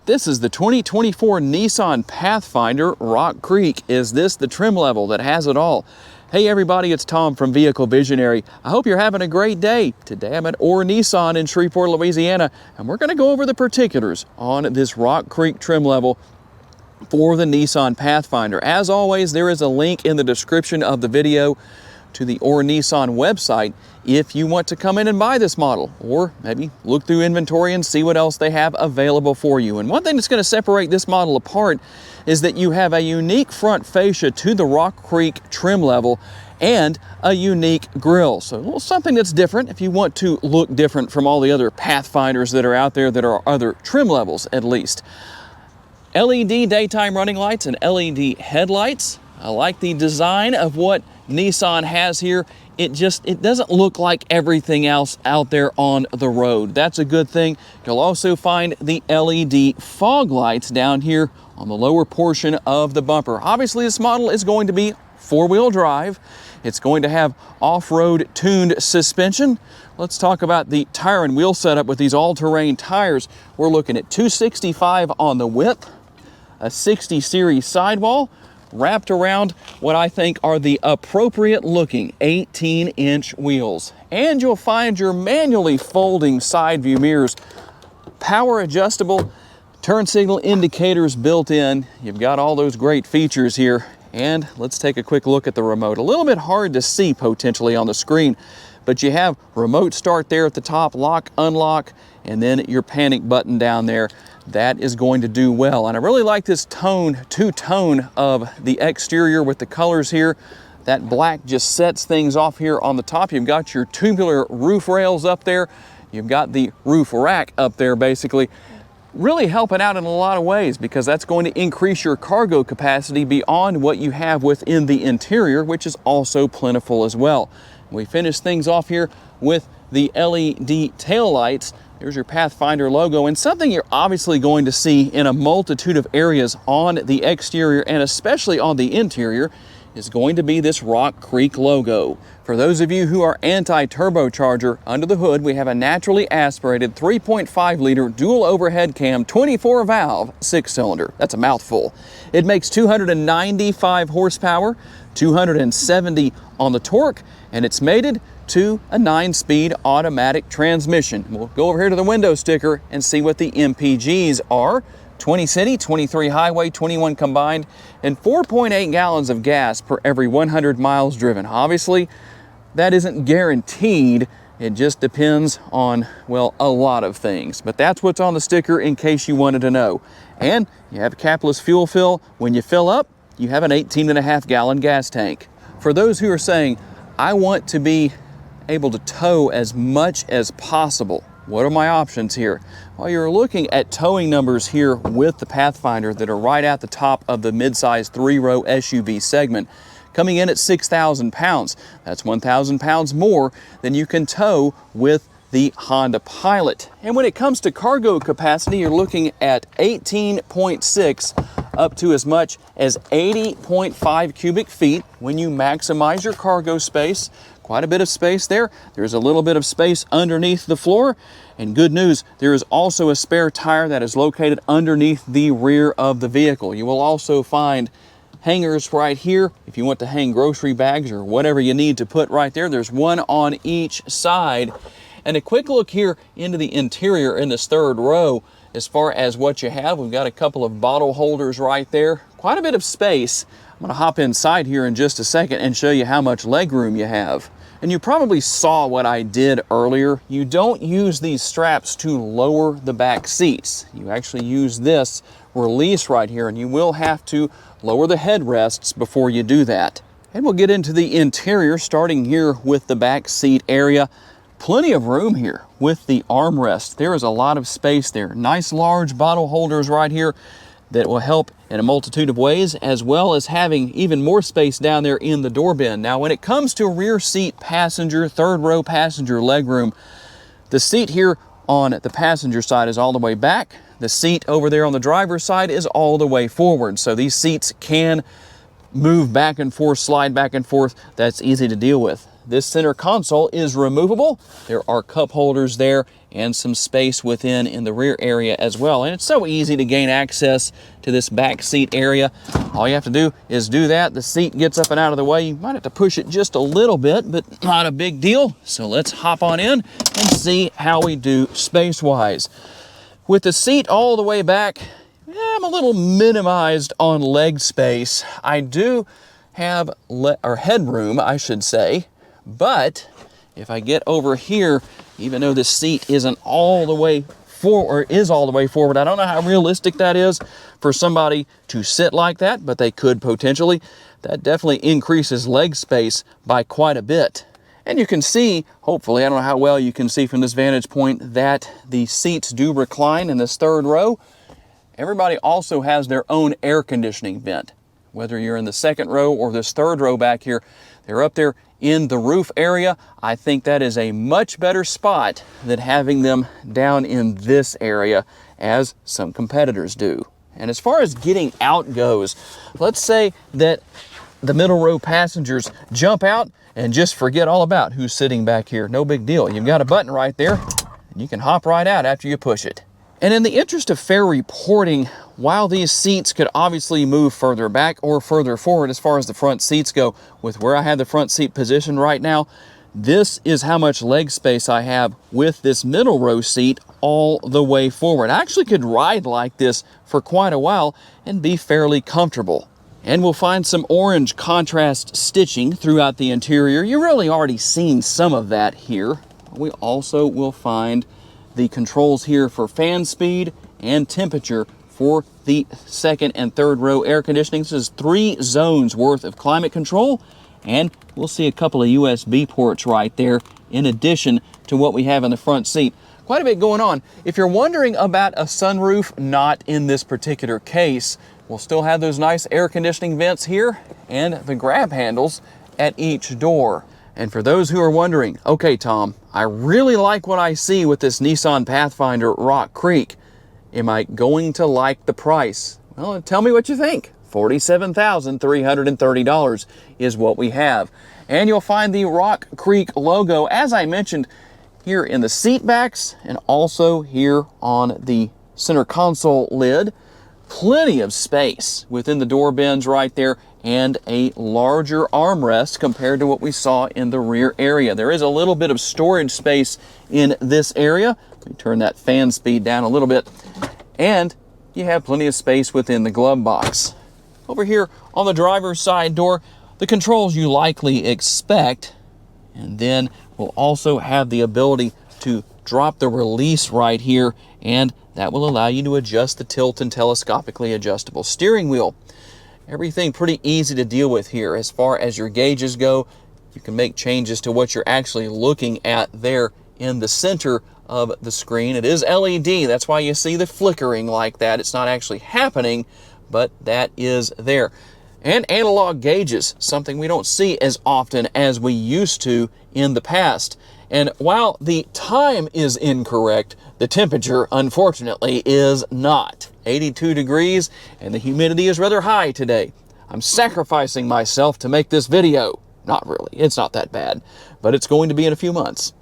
This is the 2024 Nissan Pathfinder Rock Creek. Is this the trim level that has it all? Hey everybody, it's Tom from Vehicle Visionary. I hope you're having a great day. Today I'm at Orr Nissan in Shreveport, Louisiana, and we're going to go over the particulars on this Rock Creek trim level for the Nissan Pathfinder. As always, there is a link in the description of the video to the Orr Nissan website if you want to come in and buy this model, or maybe look through inventory and see what else they have available for you. And one thing that's going to separate this model apart is that you have a unique front fascia to the Rock Creek trim level and a unique grille. So a little something that's different if you want to look different from all the other Pathfinders that are out there that are other trim levels at least. LED daytime running lights and LED headlights. I like the design of what Nissan has here. It doesn't look like everything else out there on the road. That's a good thing. You'll also find the LED fog lights down here on the lower portion of the bumper. Obviously, this model is going to be four-wheel drive. It's going to have off-road tuned suspension. Let's talk about the tire and wheel setup with these all-terrain tires. We're looking at 265 on the width, a 60 series sidewall, wrapped around what I think are the appropriate looking 18-inch wheels. And you'll find your manually folding side view mirrors, power adjustable, turn signal indicators built in. You've got all those great features here. And let's take a quick look at the remote. A little bit hard to see potentially on the screen, but you have remote start there at the top, lock, unlock, and then your panic button down there. That is going to do well. And I really like this two-tone of the exterior with the colors here. That black just sets things off here on the top. You've got your tubular roof rails up there. You've got the roof rack up there basically. Really helping out in a lot of ways because that's going to increase your cargo capacity beyond what you have within the interior, which is also plentiful as well. We finish things off here with the LED taillights. There's your Pathfinder logo, and something you're obviously going to see in a multitude of areas on the exterior and especially on the interior is going to be this Rock Creek logo. For those of you who are anti-turbocharger, under the hood we have a naturally aspirated 3.5 liter dual overhead cam 24 valve 6-cylinder. That's a mouthful. It makes 295 horsepower, 270 on the torque, and it's mated to a 9-speed automatic transmission. We'll go over here to the window sticker and see what the MPGs are. 20 city, 23 highway, 21 combined, and 4.8 gallons of gas per every 100 miles driven. Obviously, that isn't guaranteed. It just depends on, well, a lot of things. But that's what's on the sticker in case you wanted to know. And you have a capless fuel fill. When you fill up, you have an 18.5 gallon gas tank. For those who are saying, I want to be able to tow as much as possible, what are my options here? Well, you're looking at towing numbers here with the Pathfinder that are right at the top of the midsize 3-row SUV segment, coming in at 6,000 pounds. That's 1,000 pounds more than you can tow with the Honda Pilot. And when it comes to cargo capacity, you're looking at 18.6 up to as much as 80.5 cubic feet when you maximize your cargo space. Quite a bit of space there. There's a little bit of space underneath the floor. And good news, there is also a spare tire that is located underneath the rear of the vehicle. You will also find hangers right here if you want to hang grocery bags or whatever you need to put right there. There's one on each side. And a quick look here into the interior in this third row as far as what you have. We've got a couple of bottle holders right there. Quite a bit of space. I'm going to hop inside here in just a second and show you how much leg room you have. And you probably saw what I did earlier. You don't use these straps to lower the back seats. You actually use this release right here, and you will have to lower the headrests before you do that. And we'll get into the interior, starting here with the back seat area. Plenty of room here with the armrest. There is a lot of space there. Nice large bottle holders right here that will help in a multitude of ways, as well as having even more space down there in the door bin. Now, when it comes to rear seat passenger, third row passenger legroom, the seat here on the passenger side is all the way back. The seat over there on the driver's side is all the way forward. So these seats can move back and forth, slide back and forth. That's easy to deal with. this center console is removable. There are cup holders there and some space within in the rear area as well. And it's so easy to gain access to this back seat area. All you have to do is do that. The seat gets up and out of the way. You might have to push it just a little bit, but not a big deal. So let's hop on in and see how we do space-wise. With the seat all the way back, I'm a little minimized on leg space. I do have headroom, I should say, but if I get over here, even though the seat isn't all the way forward, I don't know how realistic that is for somebody to sit like that, but they could potentially. That definitely increases leg space by quite a bit. And you can see, hopefully, I don't know how well you can see from this vantage point, that the seats do recline in this third row. Everybody also has their own air conditioning vent. Whether you're in the second row or this third row back here, they're up there in the roof area. I think that is a much better spot than having them down in this area, as some competitors do. And as far as getting out goes, let's say that the middle row passengers jump out and just forget all about who's sitting back here. No big deal. You've got a button right there, and you can hop right out after you push it. And in the interest of fair reporting, while these seats could obviously move further back or further forward as far as the front seats go, with where I have the front seat positioned right now, this is how much leg space I have with this middle row seat all the way forward. I actually could ride like this for quite a while and be fairly comfortable. And we'll find some orange contrast stitching throughout the interior. You've really already seen some of that here. We also will find the controls here for fan speed and temperature for the second and third row air conditioning. This is 3 zones worth of climate control, and we'll see a couple of USB ports right there in addition to what we have in the front seat. Quite a bit going on. If you're wondering about a sunroof, not in this particular case. We'll still have those nice air conditioning vents here and the grab handles at each door. And for those who are wondering, okay, Tom, I really like what I see with this Nissan Pathfinder Rock Creek. Am I going to like the price? Well, tell me what you think. $47,330 is what we have. And you'll find the Rock Creek logo, as I mentioned, here in the seat backs and also here on the center console lid. Plenty of space within the door bins right there, and a larger armrest compared to what we saw in the rear area. There is a little bit of storage space in this area. Let me turn that fan speed down a little bit. And you have plenty of space within the glove box. Over here on the driver's side door, the controls you likely expect. And then we'll also have the ability to drop the release right here, and that will allow you to adjust the tilt and telescopically adjustable steering wheel. Everything pretty easy to deal with here. As far as your gauges go, you can make changes to what you're actually looking at there in the center of the screen. It is LED, that's why you see the flickering like that. It's not actually happening, but that is there. And analog gauges, something we don't see as often as we used to in the past. And while the time is incorrect, the temperature, unfortunately, is not. 82 degrees, and the humidity is rather high today. I'm sacrificing myself to make this video. Not really, it's not that bad, but it's going to be in a few months.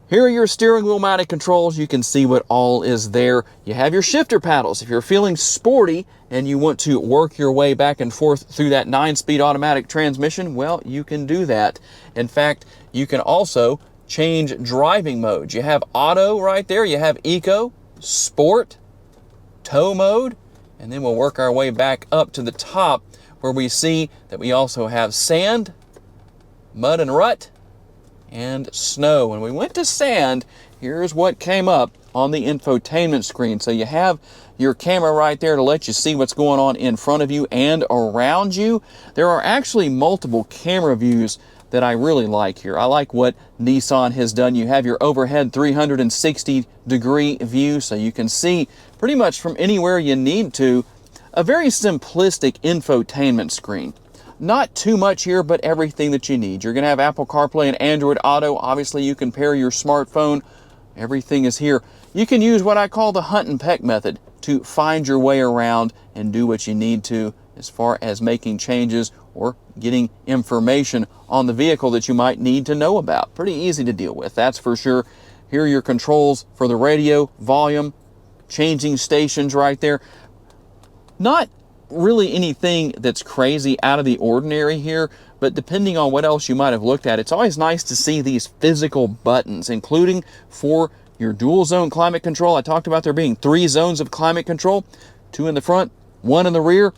Here are your steering wheel mounted controls. You can see what all is there. You have your shifter paddles. If you're feeling sporty and you want to work your way back and forth through that 9-speed automatic transmission, well, you can do that. In fact, you can also change driving modes. You have auto right there. You have eco, sport, tow mode, and then we'll work our way back up to the top where we see that we also have sand, mud and rut, and snow. When we went to sand, here's what came up on the infotainment screen. So you have your camera right there to let you see what's going on in front of you and around you. There are actually multiple camera views that I really like here. I like what Nissan has done. You have your overhead 360-degree view, so you can see pretty much from anywhere you need to. A very simplistic infotainment screen. Not too much here, but everything that you need. You're going to have Apple CarPlay and Android Auto. Obviously, you can pair your smartphone. Everything is here. You can use what I call the hunt and peck method to find your way around and do what you need to as far as making changes or getting information on the vehicle that you might need to know about. Pretty easy to deal with, that's for sure. Here are your controls for the radio, volume, changing stations right there. Not really anything that's crazy out of the ordinary here, but depending on what else you might have looked at, it's always nice to see these physical buttons, including for your dual zone climate control. I talked about there being 3 zones of climate control, 2 in the front, 1 in the rear.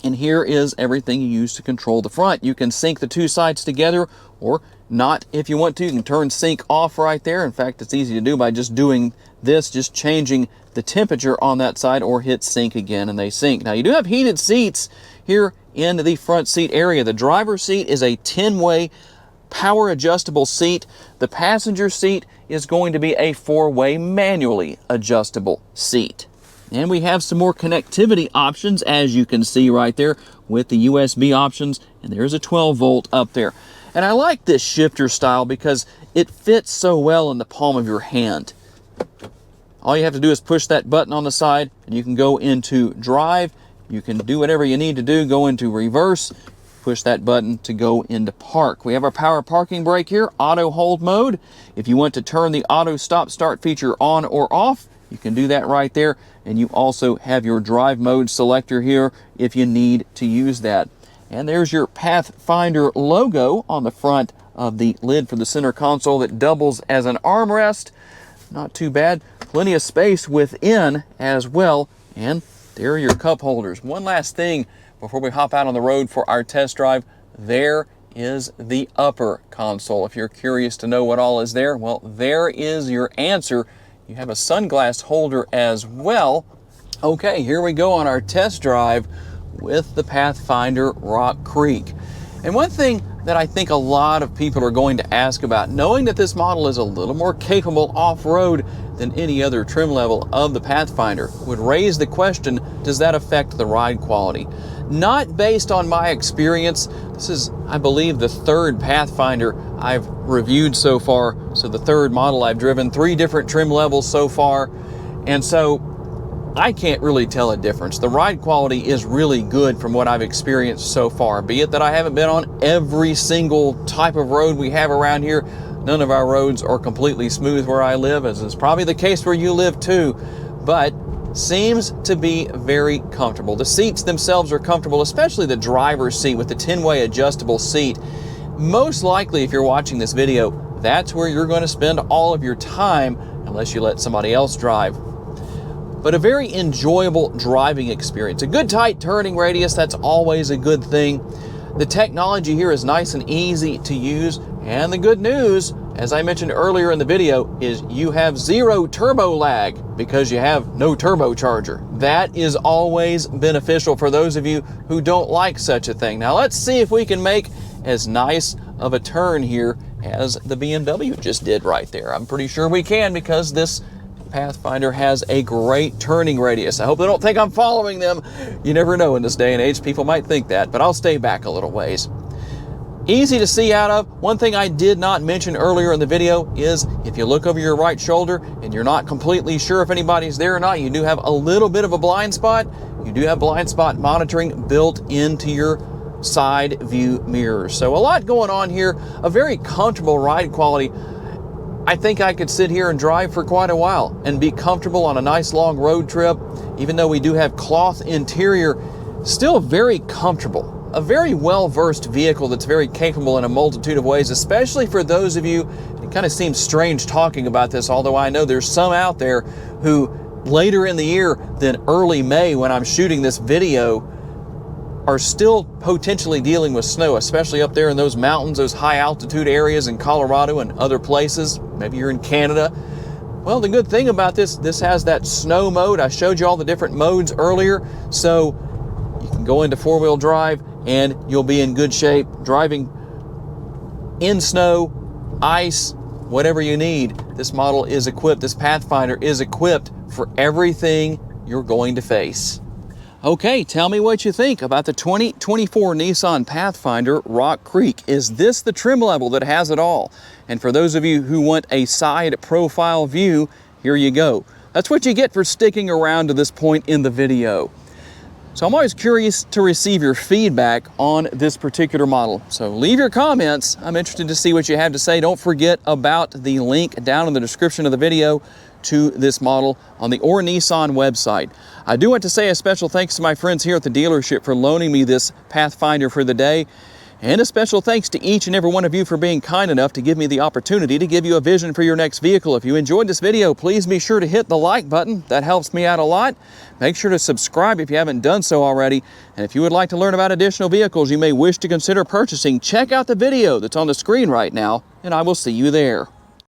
And here is everything you use to control the front. You can sync the 2 sides together or not if you want to. You can turn sync off right there. In fact, it's easy to do by just doing this, just changing the temperature on that side, or hit sync again and they sync. Now you do have heated seats here in the front seat area. The driver's seat is a 10-way power adjustable seat. The passenger seat is going to be a 4-way manually adjustable seat. And we have some more connectivity options, as you can see right there with the USB options, and there's a 12-volt up there. And I like this shifter style because it fits so well in the palm of your hand. All you have to do is push that button on the side and you can go into drive. You can do whatever you need to do, go into reverse, push that button to go into park. We have our power parking brake here, auto hold mode. If you want to turn the auto stop start feature on or off, you can do that right there. And you also have your drive mode selector here if you need to use that. And there's your Pathfinder logo on the front of the lid for the center console that doubles as an armrest. Not too bad. Plenty of space within as well. And there are your cup holders. One last thing before we hop out on the road for our test drive. There is the upper console. If you're curious to know what all is there, well, there is your answer. You have a sunglass holder as well. Okay, here we go on our test drive with the Pathfinder Rock Creek. And one thing that I think a lot of people are going to ask about, knowing that this model is a little more capable off-road than any other trim level of the Pathfinder, would raise the question, does that affect the ride quality? Not based on my experience. This is, I believe, the 3rd Pathfinder I've reviewed so far. So the 3rd model I've driven, 3 different trim levels so far. And so I can't really tell a difference. The ride quality is really good from what I've experienced so far, be it that I haven't been on every single type of road we have around here. None of our roads are completely smooth where I live, as is probably the case where you live too, but seems to be very comfortable. The seats themselves are comfortable, especially the driver's seat with the 10-way adjustable seat. Most likely, if you're watching this video, that's where you're going to spend all of your time unless you let somebody else drive. But a very enjoyable driving experience. A good tight turning radius, that's always a good thing. The technology here is nice and easy to use. And the good news, as I mentioned earlier in the video, is you have 0 turbo lag because you have no turbocharger. That is always beneficial for those of you who don't like such a thing. Now let's see if we can make as nice of a turn here as the BMW just did right there. I'm pretty sure we can because this Pathfinder has a great turning radius. I hope they don't think I'm following them. You never know in this day and age. People might think that, but I'll stay back a little ways. Easy to see out of. One thing I did not mention earlier in the video is if you look over your right shoulder and you're not completely sure if anybody's there or not, you do have a little bit of a blind spot. You do have blind spot monitoring built into your side view mirrors. So a lot going on here. A very comfortable ride quality. I think I could sit here and drive for quite a while and be comfortable on a nice long road trip. Even though we do have cloth interior, still very comfortable. A very well-versed vehicle that's very capable in a multitude of ways, especially for those of you, it kind of seems strange talking about this, although I know there's some out there who later in the year than early May when I'm shooting this video are still potentially dealing with snow, especially up there in those mountains, those high altitude areas in Colorado and other places. Maybe you're in Canada. Well, the good thing about this has that snow mode. I showed you all the different modes earlier, so you can go into 4-wheel drive and you'll be in good shape driving in snow, ice, whatever you need. This model is equipped, this Pathfinder is equipped for everything you're going to face. Okay, tell me what you think about the 2024 Nissan Pathfinder Rock Creek. Is this the trim level that has it all? And for those of you who want a side profile view, here you go. That's what you get for sticking around to this point in the video. So I'm always curious to receive your feedback on this particular model. So leave your comments. I'm interested to see what you have to say. Don't forget about the link down in the description of the video to this model on the Nissan website. I do want to say a special thanks to my friends here at the dealership for loaning me this Pathfinder for the day. And a special thanks to each and every one of you for being kind enough to give me the opportunity to give you a vision for your next vehicle. If you enjoyed this video, please be sure to hit the like button. That helps me out a lot. Make sure to subscribe if you haven't done so already. And if you would like to learn about additional vehicles you may wish to consider purchasing, check out the video that's on the screen right now, and I will see you there.